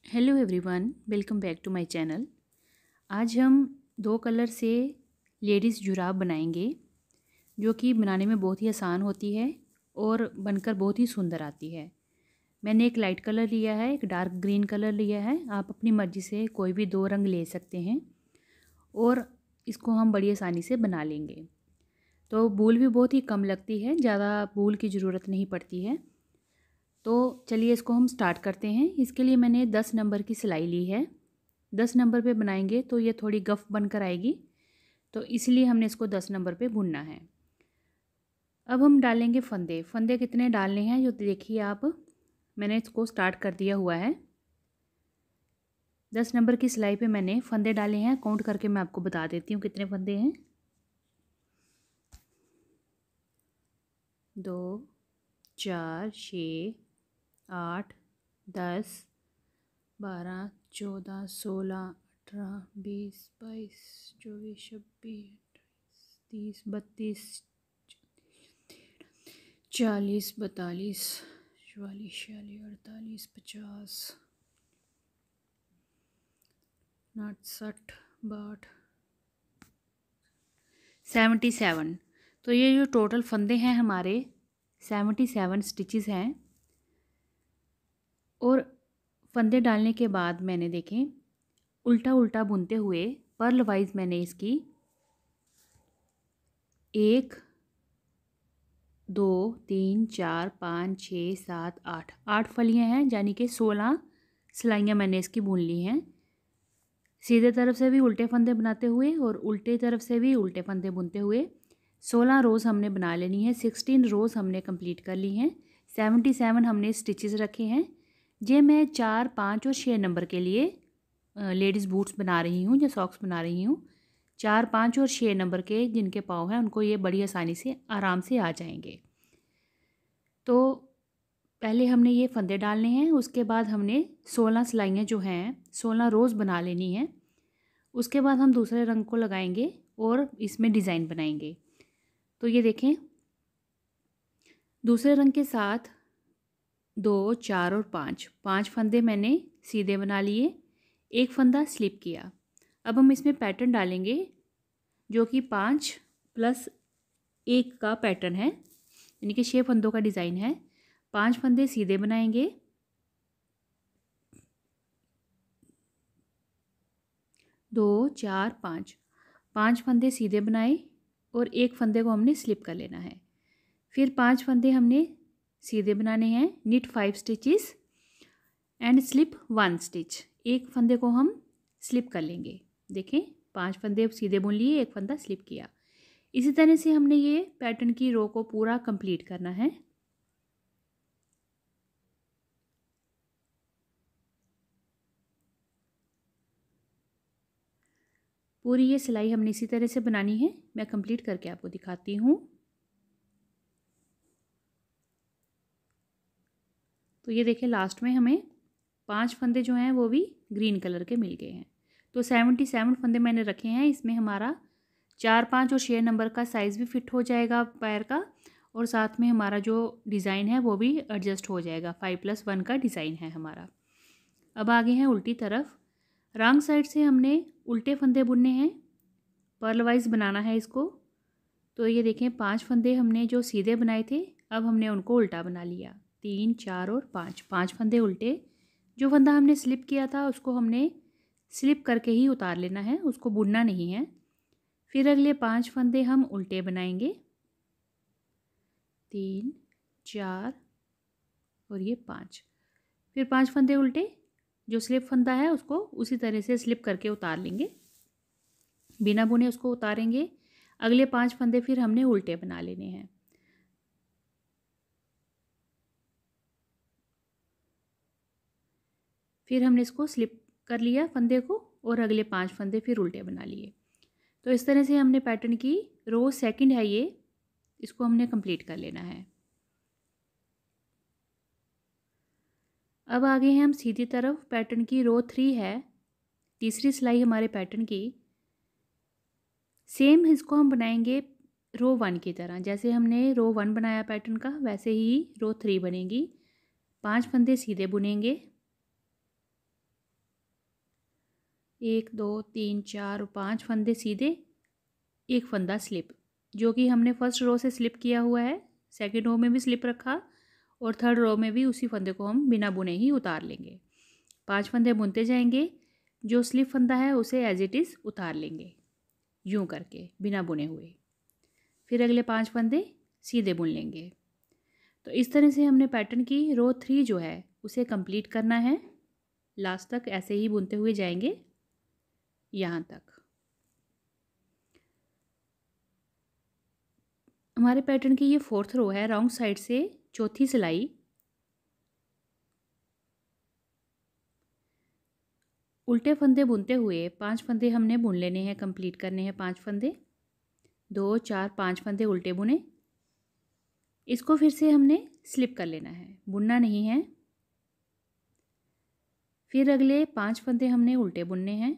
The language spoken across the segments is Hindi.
Hello everyone, welcome back to my channel. आज हम दो कलर से लेडीज़ जुराब बनाएंगे, जो कि बनाने में बहुत ही आसान होती है और बनकर बहुत ही सुंदर आती है। मैंने एक लाइट कलर लिया है, एक डार्क ग्रीन कलर लिया है। आप अपनी मर्ज़ी से कोई भी दो रंग ले सकते हैं और इसको हम बड़ी आसानी से बना लेंगे। तो बूल भी बहुत ही कम लगती है, ज़्यादा बूल की ज़रूरत नहीं पड़ती है। तो चलिए इसको हम स्टार्ट करते हैं। इसके लिए मैंने 10 नंबर की सिलाई ली है। 10 नंबर पे बनाएंगे तो ये थोड़ी गफ बनकर आएगी, तो इसलिए हमने इसको 10 नंबर पे बुनना है। अब हम डालेंगे फंदे। फंदे कितने डालने हैं जो देखिए आप, मैंने इसको स्टार्ट कर दिया हुआ है। 10 नंबर की सिलाई पे मैंने फंदे डाले हैं। काउंट करके मैं आपको बता देती हूँ कितने फंदे हैं। 2 4 6 8 10 12 14 16 18 20 22 24 26 30 32 40 42 44 46 48 50 60 62 77। तो ये जो टोटल फंदे हैं हमारे 77 स्टिचेस हैं। और फंदे डालने के बाद मैंने देखें उल्टा उल्टा बुनते हुए पर्ल वाइज मैंने इसकी 1 2 3 4 5 6 7 8 फलियां हैं, यानी कि 16 सिलाइयाँ मैंने इसकी बुन ली हैं। सीधे तरफ से भी उल्टे फंदे बनाते हुए और उल्टे तरफ से भी उल्टे फंदे बुनते हुए 16 रोज़ हमने बना लेनी है। 16 रोज़ हमने कंप्लीट कर ली हैं। 77 हमने स्टिचेस रखे हैं। ये मैं 4 5 और 6 नंबर के लिए लेडीज़ बूट्स बना रही हूँ या सॉक्स बना रही हूँ। 4 5 और 6 नंबर के जिनके पाँव हैं उनको ये बड़ी आसानी से आराम से आ जाएंगे। तो पहले हमने ये फंदे डालने हैं, उसके बाद हमने 16 सिलाइयाँ जो हैं 16 रोज़ बना लेनी है। उसके बाद हम दूसरे रंग को लगाएंगे और इसमें डिज़ाइन बनाएंगे। तो ये देखें, दूसरे रंग के साथ 2 4 और 5 फंदे मैंने सीधे बना लिए, एक फंदा स्लिप किया। अब हम इसमें पैटर्न डालेंगे जो कि 5 + 1 का पैटर्न है, यानी कि 6 फंदों का डिज़ाइन है। 5 फंदे सीधे बनाएंगे, 2 4 5 फंदे सीधे बनाए और एक फंदे को हमने स्लिप कर लेना है। फिर 5 फंदे हमने सीधे बनाने हैं, knit 5 stitches and slip 1 stitch. एक फंदे को हम स्लिप कर लेंगे। देखें, 5 फंदे सीधे बुन लिए, एक फंदा स्लिप किया। इसी तरह से हमने ये पैटर्न की रो को पूरा कंप्लीट करना है। पूरी ये सिलाई हमने इसी तरह से बनानी है। मैं कंप्लीट करके आपको दिखाती हूँ। तो ये देखिए, लास्ट में हमें 5 फंदे जो हैं वो भी ग्रीन कलर के मिल गए हैं। तो 77 फंदे मैंने रखे हैं। इसमें हमारा 4 5 और 6 नंबर का साइज़ भी फिट हो जाएगा पैर का, और साथ में हमारा जो डिज़ाइन है वो भी एडजस्ट हो जाएगा। 5+1 का डिज़ाइन है हमारा। अब आगे हैं उल्टी तरफ। रॉन्ग साइड से हमने उल्टे फंदे बुनने हैं, पर्ल वाइज बनाना है इसको। तो ये देखें, 5 फंदे हमने जो सीधे बनाए थे, अब हमने उनको उल्टा बना लिया। 3 4 और 5 फंदे उल्टे। जो फंदा हमने स्लिप किया था उसको हमने स्लिप करके ही उतार लेना है, उसको बुनना नहीं है। फिर अगले 5 फंदे हम उल्टे बनाएंगे, 3 4 और ये 5। फिर 5 फंदे उल्टे, जो स्लिप फंदा है उसको उसी तरह से स्लिप करके उतार लेंगे, बिना बुने उसको उतारेंगे। अगले 5 फंदे फिर हमने उल्टे बना लेने हैं। फिर हमने इसको स्लिप कर लिया फंदे को, और अगले 5 फंदे फिर उल्टे बना लिए। तो इस तरह से हमने पैटर्न की रो सेकंड है ये, इसको हमने कंप्लीट कर लेना है। अब आगे हैं हम सीधी तरफ। पैटर्न की रो 3 है, तीसरी सिलाई हमारे पैटर्न की। सेम इसको हम बनाएंगे रो 1 की तरह। जैसे हमने रो 1 बनाया पैटर्न का, वैसे ही रो 3 बनेगी। 5 फंदे सीधे बुनेंगे, 1 2 3 4 और 5 फंदे सीधे, एक फंदा स्लिप, जो कि हमने फर्स्ट रो से स्लिप किया हुआ है, सेकंड रो में भी स्लिप रखा और थर्ड रो में भी उसी फंदे को हम बिना बुने ही उतार लेंगे। 5 फंदे बुनते जाएंगे, जो स्लिप फंदा है उसे एज इट इज़ उतार लेंगे यूं करके बिना बुने हुए। फिर अगले 5 फंदे सीधे बुन लेंगे। तो इस तरह से हमने पैटर्न की रो 3 जो है उसे कंप्लीट करना है। लास्ट तक ऐसे ही बुनते हुए जाएंगे यहाँ तक। हमारे पैटर्न की ये 4th रो है, रॉन्ग साइड से चौथी सिलाई। उल्टे फंदे बुनते हुए 5 फंदे हमने बुन लेने हैं, कंप्लीट करने हैं 5 फंदे। 2 4 5 फंदे उल्टे बुने, इसको फिर से हमने स्लिप कर लेना है, बुनना नहीं है। फिर अगले 5 फंदे हमने उल्टे बुनने हैं।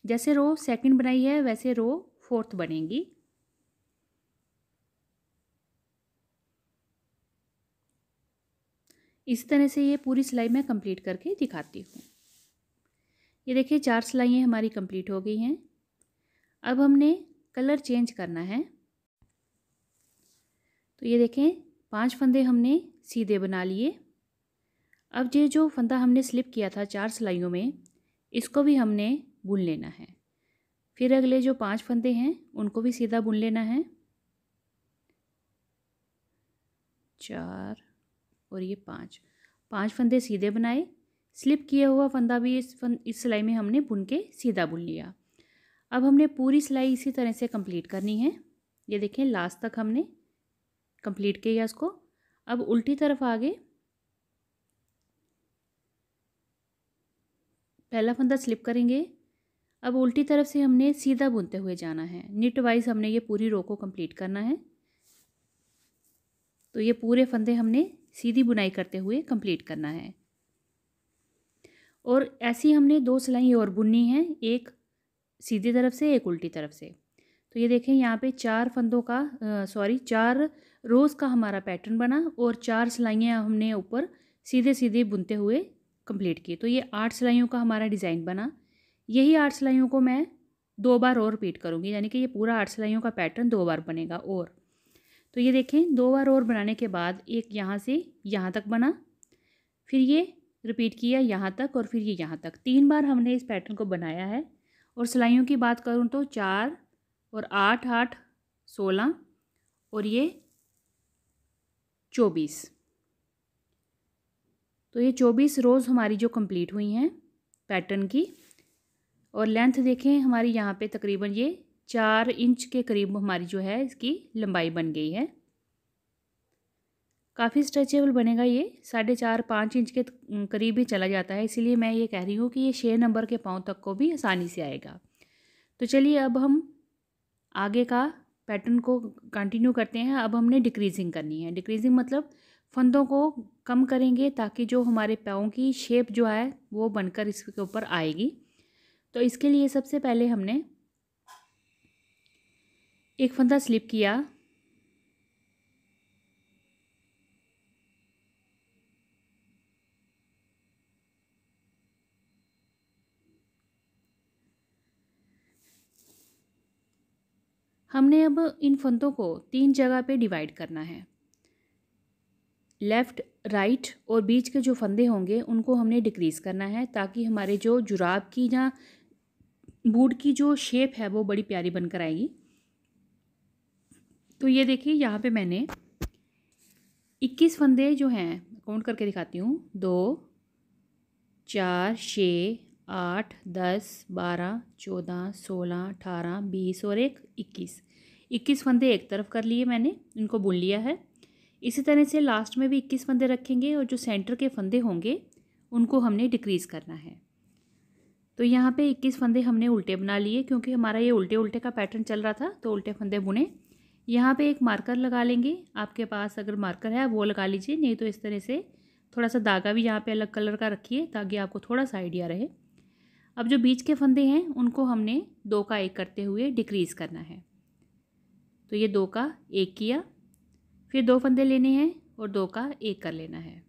जैसे रो सेकंड बनाई है वैसे रो 4th बनेगी। इस तरह से ये पूरी सिलाई मैं कंप्लीट करके दिखाती हूँ। ये देखिए 4 सिलाइयाँ हमारी कंप्लीट हो गई हैं। अब हमने कलर चेंज करना है। तो ये देखें 5 फंदे हमने सीधे बना लिए। अब ये जो फंदा हमने स्लिप किया था 4 सिलाइयों में, इसको भी हमने बुन लेना है। फिर अगले जो 5 फंदे हैं उनको भी सीधा बुन लेना है। 4 और ये 5 फंदे सीधे बनाए, स्लिप किया हुआ फंदा भी इस सिलाई में हमने बुन के सीधा बुन लिया। अब हमने पूरी सिलाई इसी तरह से कंप्लीट करनी है। ये देखें लास्ट तक हमने कंप्लीट किया इसको। अब उल्टी तरफ आगे पहला फंदा स्लिप करेंगे। अब उल्टी तरफ से हमने सीधा बुनते हुए जाना है। निट वाइज हमने ये पूरी रो को कंप्लीट करना है। तो ये पूरे फंदे हमने सीधी बुनाई करते हुए कंप्लीट करना है। और ऐसी हमने 2 सिलाई और बुननी है, एक सीधी तरफ से एक उल्टी तरफ से। तो ये देखें यहाँ पे 4 फंदों का 4 रोज़ का हमारा पैटर्न बना और 4 सिलाइयाँ हमने ऊपर सीधे सीधे बुनते हुए कंप्लीट की। तो ये 8 सिलाइयों का हमारा डिज़ाइन बना। यही 8 सिलाइयों को मैं 2 बार और रिपीट करूँगी, यानी कि ये पूरा 8 सिलाइयों का पैटर्न 2 बार बनेगा। और तो ये देखें 2 बार और बनाने के बाद एक यहाँ से यहाँ तक बना, फिर ये रिपीट किया यहाँ तक और फिर ये यहाँ तक। 3 बार हमने इस पैटर्न को बनाया है। और सिलाइयों की बात करूँ तो 4 और 8 8 16 और ये 24। तो ये 24 रोज़ हमारी जो कंप्लीट हुई हैं पैटर्न की। और लेंथ देखें हमारी यहाँ पे तकरीबन ये 4 इंच के करीब हमारी जो है इसकी लंबाई बन गई है। काफ़ी स्ट्रेचेबल बनेगा ये, 4.5 5 इंच के करीब ही चला जाता है। इसीलिए मैं ये कह रही हूँ कि ये 6 नंबर के पाँव तक को भी आसानी से आएगा। तो चलिए अब हम आगे का पैटर्न को कंटिन्यू करते हैं। अब हमने डिक्रीजिंग करनी है। डिक्रीजिंग मतलब फंदों को कम करेंगे ताकि जो हमारे पाँव की शेप जो है वो बनकर इसके ऊपर आएगी। तो इसके लिए सबसे पहले हमने एक फंदा स्लिप किया, हमने अब इन फंदों को 3 जगह पे डिवाइड करना है। लेफ़्ट राइट और बीच के जो फंदे होंगे उनको हमने डिक्रीज़ करना है ताकि हमारे जो जुराब की या बूट की जो शेप है वो बड़ी प्यारी बनकर आएगी। तो ये देखिए यहाँ पे मैंने 21 फंदे जो हैं काउंट करके दिखाती हूँ। 2 4 6 8 10 12 14 16 18 20 और एक 21 फंदे एक तरफ कर लिए मैंने, इनको बुन लिया है। इसी तरह से लास्ट में भी 21 फंदे रखेंगे और जो सेंटर के फंदे होंगे उनको हमने डिक्रीज़ करना है। तो यहाँ पे 21 फंदे हमने उल्टे बना लिए क्योंकि हमारा ये उल्टे उल्टे का पैटर्न चल रहा था, तो उल्टे फंदे बुने। यहाँ पे एक मार्कर लगा लेंगे, आपके पास अगर मार्कर है वो लगा लीजिए, नहीं तो इस तरह से थोड़ा सा धागा भी यहाँ पे अलग कलर का रखिए ताकि आपको थोड़ा सा आइडिया रहे। अब जो बीच के फंदे हैं उनको हमने 2 का 1 करते हुए डिक्रीज़ करना है। तो ये 2 का 1 किया, फिर 2 फंदे लेने हैं और 2 का 1 कर लेना है,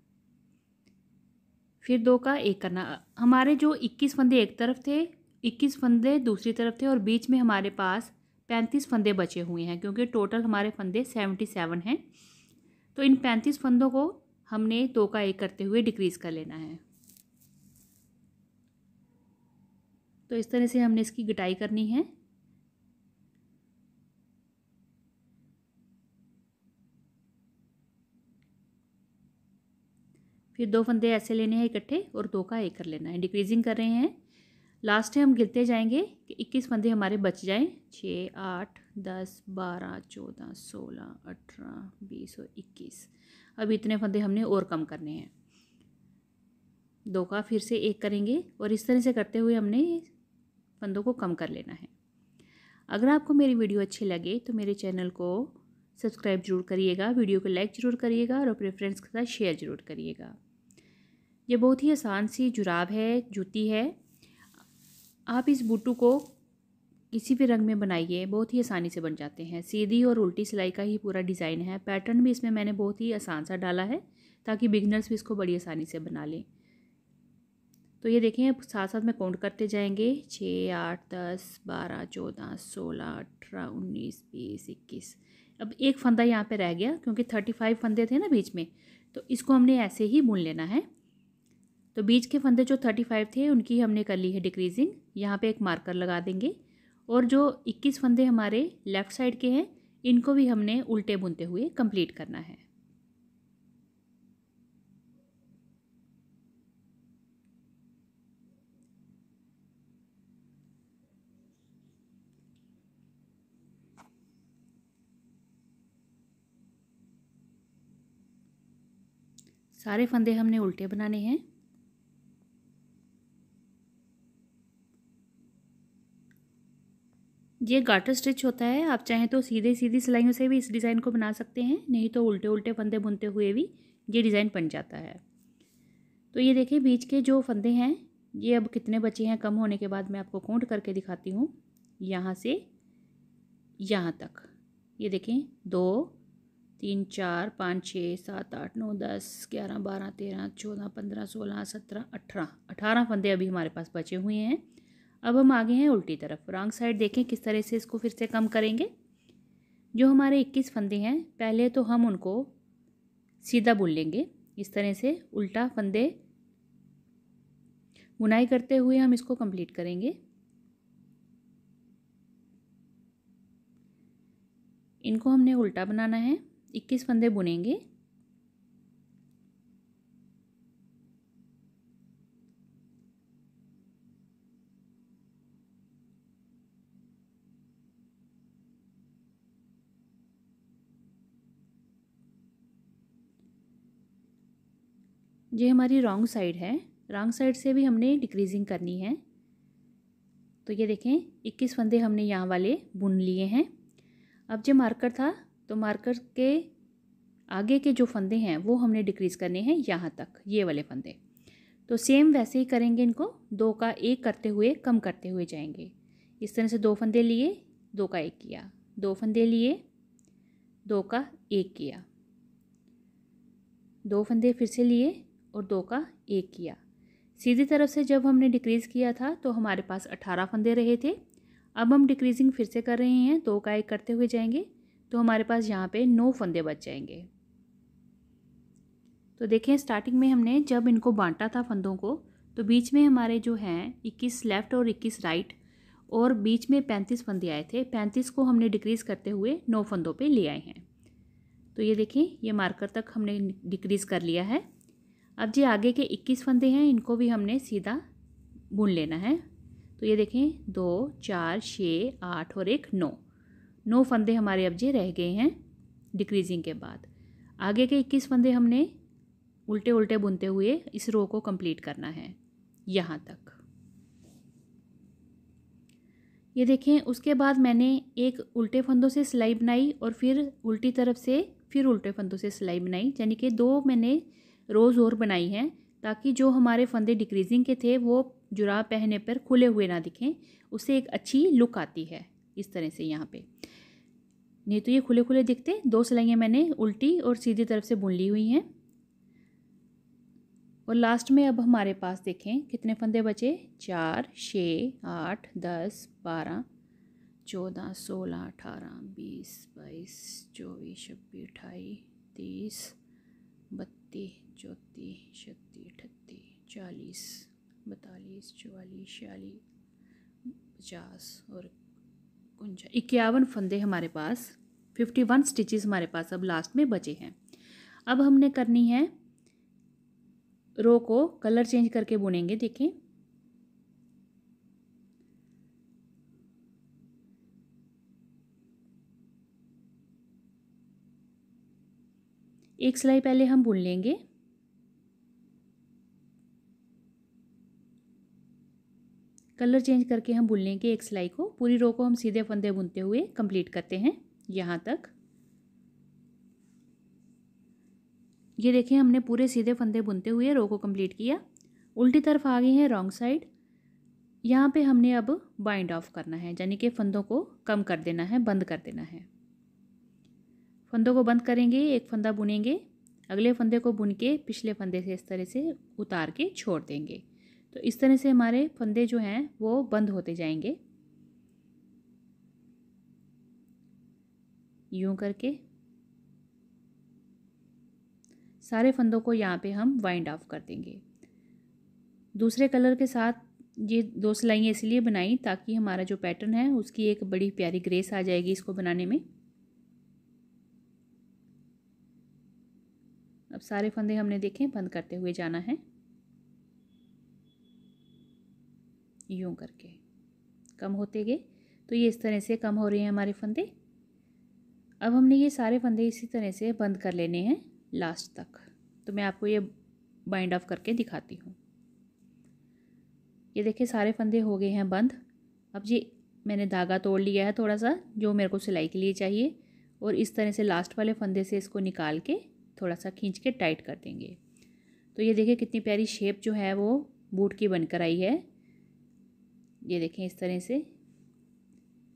फिर 2 का 1 करना। हमारे जो 21 फंदे एक तरफ थे, 21 फंदे दूसरी तरफ थे और बीच में हमारे पास 35 फंदे बचे हुए हैं, क्योंकि टोटल हमारे फंदे 77 हैं। तो इन 35 फंदों को हमने 2 का 1 करते हुए डिक्रीज़ कर लेना है। तो इस तरह से हमने इसकी गुटाई करनी है। फिर 2 फंदे ऐसे लेने हैं इकट्ठे और 2 का 1 कर लेना है। डिक्रीजिंग कर रहे हैं। लास्ट में हम गिनते जाएंगे कि 21 फंदे हमारे बच जाएं। 6, 8, 10, 12, 14, 16, 18, 20 और 21। अब इतने फंदे हमने और कम करने हैं। 2 का फिर से 1 करेंगे और इस तरह से करते हुए हमने फंदों को कम कर लेना है। अगर आपको मेरी वीडियो अच्छी लगे तो मेरे चैनल को सब्सक्राइब जरूर करिएगा, वीडियो को लाइक ज़रूर करिएगा और अपने फ्रेंड्स के साथ शेयर ज़रूर करिएगा। ये बहुत ही आसान सी जुराब है, जूती है। आप इस बूटू को किसी भी रंग में बनाइए, बहुत ही आसानी से बन जाते हैं। सीधी और उल्टी सिलाई का ही पूरा डिज़ाइन है। पैटर्न भी इसमें मैंने बहुत ही आसान सा डाला है ताकि बिगनर्स भी इसको बड़ी आसानी से बना लें। तो ये देखें, साथ साथ में काउंट करते जाएंगे। 6, 8, 10, 12, 14, 16, 18, 19, 20, 21। अब एक फंदा यहाँ पे रह गया क्योंकि 35 फंदे थे ना बीच में, तो इसको हमने ऐसे ही बुन लेना है। तो बीच के फंदे जो 35 थे उनकी हमने कर ली है डिक्रीजिंग। यहाँ पे एक मार्कर लगा देंगे और जो 21 फंदे हमारे लेफ़्ट साइड के हैं इनको भी हमने उल्टे बुनते हुए कंप्लीट करना है। सारे फंदे हमने उल्टे बनाने हैं। ये गार्टर स्टिच होता है। आप चाहें तो सीधे सीधी सिलाइयों से भी इस डिज़ाइन को बना सकते हैं, नहीं तो उल्टे उल्टे फंदे बुनते हुए भी ये डिज़ाइन बन जाता है। तो ये देखिए, बीच के जो फंदे हैं ये अब कितने बचे हैं कम होने के बाद मैं आपको काउंट करके दिखाती हूँ। यहाँ से यहाँ तक ये देखें, 2, 3, 4, 5, 6, 7, 8, 9, 10, 11, 12, 13, 14, 15, 16, 17, 18 फंदे अभी हमारे पास बचे हुए हैं। अब हम आगे हैं उल्टी तरफ। रॉन्ग साइड देखें किस तरह से इसको फिर से कम करेंगे। जो हमारे 21 फंदे हैं पहले तो हम उनको सीधा बुन लेंगे। इस तरह से उल्टा फंदे बुनाई करते हुए हम इसको कंप्लीट करेंगे। इनको हमने उल्टा बनाना है। 21 फंदे बुनेंगे। ये हमारी रॉन्ग साइड है। रॉन्ग साइड से भी हमने डिक्रीजिंग करनी है। तो ये देखें, 21 फंदे हमने यहाँ वाले बुन लिए हैं। अब जो मार्कर था तो मार्कर के आगे के जो फंदे हैं वो हमने डिक्रीज़ करने हैं यहाँ तक, ये वाले फंदे। तो सेम वैसे ही करेंगे। इनको 2 का 1 करते हुए कम करते हुए जाएंगे। इस तरह से 2 फंदे लिए, 2 का 1 किया, 2 फंदे लिए, 2 का 1 किया, 2 फंदे फिर से लिए और 2 का 1 किया। सीधी तरफ से जब हमने डिक्रीज़ किया था तो हमारे पास 18 फंदे रहे थे। अब हम डिक्रीजिंग फिर से कर रहे हैं, 2 का 1 करते हुए जाएंगे तो हमारे पास यहाँ पे 9 फंदे बच जाएंगे। तो देखें, स्टार्टिंग में हमने जब इनको बांटा था फंदों को, तो बीच में हमारे जो हैं 21 लेफ़्ट और 21 राइट और बीच में 35 फंदे आए थे। 35 को हमने डिक्रीज़ करते हुए 9 फंदों पे ले आए हैं। तो ये देखें, ये मार्कर तक हमने डिक्रीज़ कर लिया है। अब जो आगे के 21 फंदे हैं इनको भी हमने सीधा बुन लेना है। तो ये देखें, 2, 4, 6, 8 और 1, 9 फंदे हमारे अब जे रह गए हैं डिक्रीजिंग के बाद। आगे के 21 फंदे हमने उल्टे उल्टे बुनते हुए इस रो को कंप्लीट करना है यहाँ तक। ये देखें, उसके बाद मैंने एक उल्टे फंदों से सिलाई बनाई और फिर उल्टी तरफ से फिर उल्टे फंदों से सिलाई बनाई, यानी कि 2 मैंने रोज़ और बनाई हैं ताकि जो हमारे फंदे डिक्रीजिंग के थे वो जुराब पहनने पर खुले हुए ना दिखें, उससे एक अच्छी लुक आती है इस तरह से यहाँ पे। नहीं तो ये खुले खुले दिखते। 2 सिलाइयाँ मैंने उल्टी और सीधी तरफ से बुन ली हुई हैं। और लास्ट में अब हमारे पास देखें कितने फंदे बचे, 4, 6, 8, 10, 12, 14, 16, 18, 20, 22, 24, 26, 28, 30, 32, 34, 36, 38, 40, 42, 44, 46, 50 और 51 फंदे हमारे पास, 51 स्टिचेस हमारे पास अब लास्ट में बचे हैं। अब हमने करनी है रो को कलर चेंज करके बुनेंगे। देखें एक सिलाई पहले हम बुन लेंगे, कलर चेंज करके हम बुन लेंगे एक सिलाई को। पूरी रो को हम सीधे फंदे बुनते हुए कंप्लीट करते हैं यहाँ तक। ये देखिए हमने पूरे सीधे फंदे बुनते हुए रो को कंप्लीट किया। उल्टी तरफ आ गए हैं रॉन्ग साइड। यहाँ पे हमने अब बाइंड ऑफ करना है, यानी कि फंदों को कम कर देना है, बंद कर देना है। फंदों को बंद करेंगे, एक फंदा बुनेंगे, अगले फंदे को बुन के पिछले फंदे से इस तरह से उतार के छोड़ देंगे। तो इस तरह से हमारे फंदे जो हैं वो बंद होते जाएंगे, यूं करके सारे फंदों को यहाँ पे हम वाइंड ऑफ कर देंगे। दूसरे कलर के साथ ये 2 सिलाइयाँ इसलिए बनाई ताकि हमारा जो पैटर्न है उसकी एक बड़ी प्यारी ग्रेस आ जाएगी इसको बनाने में। अब सारे फंदे हमने देखें बंद करते हुए जाना है, यूं करके कम होते गए। तो ये इस तरह से कम हो रहे हैं हमारे फंदे। अब हमने ये सारे फंदे इसी तरह से बंद कर लेने हैं लास्ट तक। तो मैं आपको ये बाइंड ऑफ करके दिखाती हूँ। ये देखिए सारे फंदे हो गए हैं बंद। अब ये मैंने धागा तोड़ लिया है थोड़ा सा, जो मेरे को सिलाई के लिए चाहिए, और इस तरह से लास्ट वाले फंदे से इसको निकाल के थोड़ा सा खींच के टाइट कर देंगे। तो ये देखिए कितनी प्यारी शेप जो है वो बूट की बनकर आई है। ये देखें इस तरह से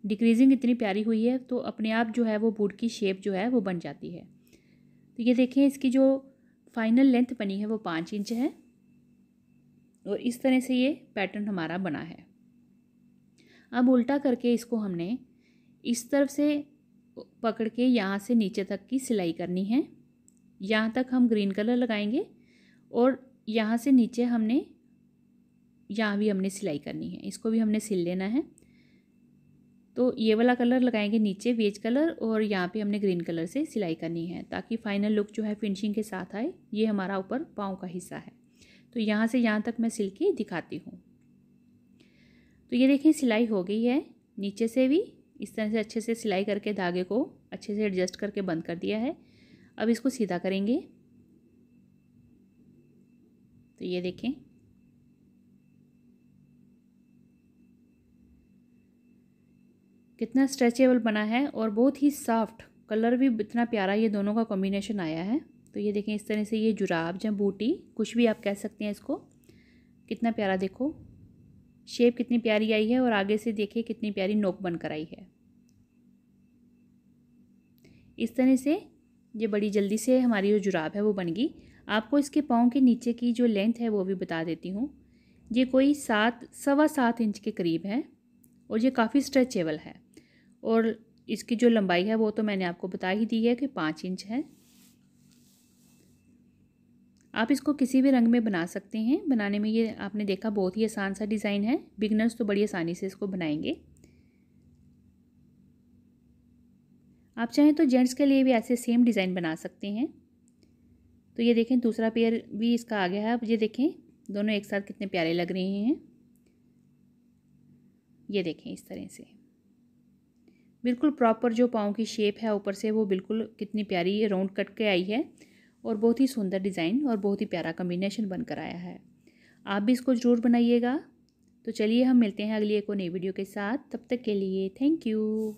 डिक्रीजिंग इतनी प्यारी हुई है, तो अपने आप जो है वो बूट की शेप जो है वो बन जाती है। तो ये देखें इसकी जो फाइनल लेंथ बनी है वो 5 इंच है, और इस तरह से ये पैटर्न हमारा बना है। अब उल्टा करके इसको हमने इस तरफ से पकड़ के यहाँ से नीचे तक की सिलाई करनी है। यहाँ तक हम ग्रीन कलर लगाएंगे और यहाँ से नीचे हमने यहाँ भी हमने सिलाई करनी है, इसको भी हमने सिल लेना है। तो ये वाला कलर लगाएंगे नीचे वेज कलर, और यहाँ पे हमने ग्रीन कलर से सिलाई करनी है ताकि फाइनल लुक जो है फिनिशिंग के साथ आए। ये हमारा ऊपर पाँव का हिस्सा है, तो यहाँ से यहाँ तक मैं सिल के दिखाती हूँ। तो ये देखिए सिलाई हो गई है, नीचे से भी इस तरह से अच्छे से सिलाई करके धागे को अच्छे से एडजस्ट करके बंद कर दिया है। अब इसको सीधा करेंगे। तो ये देखें कितना स्ट्रेचेबल बना है, और बहुत ही सॉफ्ट, कलर भी इतना प्यारा ये दोनों का कॉम्बिनेशन आया है। तो ये देखें इस तरह से ये जुराब या बूटी कुछ भी आप कह सकते हैं इसको, कितना प्यारा, देखो शेप कितनी प्यारी आई है, और आगे से देखिए कितनी प्यारी नोक बनकर आई है। इस तरह से ये बड़ी जल्दी से हमारी जो जुराब है वो बन गई। आपको इसके पाँव के नीचे की जो लेंथ है वो भी बता देती हूँ। ये कोई 7-7.25 इंच के करीब है, और ये काफ़ी स्ट्रेचेबल है। और इसकी जो लंबाई है वो तो मैंने आपको बता ही दी है कि 5 इंच है। आप इसको किसी भी रंग में बना सकते हैं। बनाने में ये आपने देखा बहुत ही आसान सा डिज़ाइन है, बिगनर्स तो बड़ी आसानी से इसको बनाएंगे। आप चाहें तो जेंट्स के लिए भी ऐसे सेम डिज़ाइन बना सकते हैं। तो ये देखें दूसरा पेयर भी इसका आ गया है। अब ये देखें दोनों एक साथ कितने प्यारे लग रहे हैं। ये देखें इस तरह से बिल्कुल प्रॉपर जो पाँव की शेप है ऊपर से वो बिल्कुल कितनी प्यारी ये राउंड कट के आई है, और बहुत ही सुंदर डिज़ाइन और बहुत ही प्यारा कॉम्बिनेशन बनकर आया है। आप भी इसको ज़रूर बनाइएगा। तो चलिए हम मिलते हैं अगली एक और नई वीडियो के साथ, तब तक के लिए थैंक यू।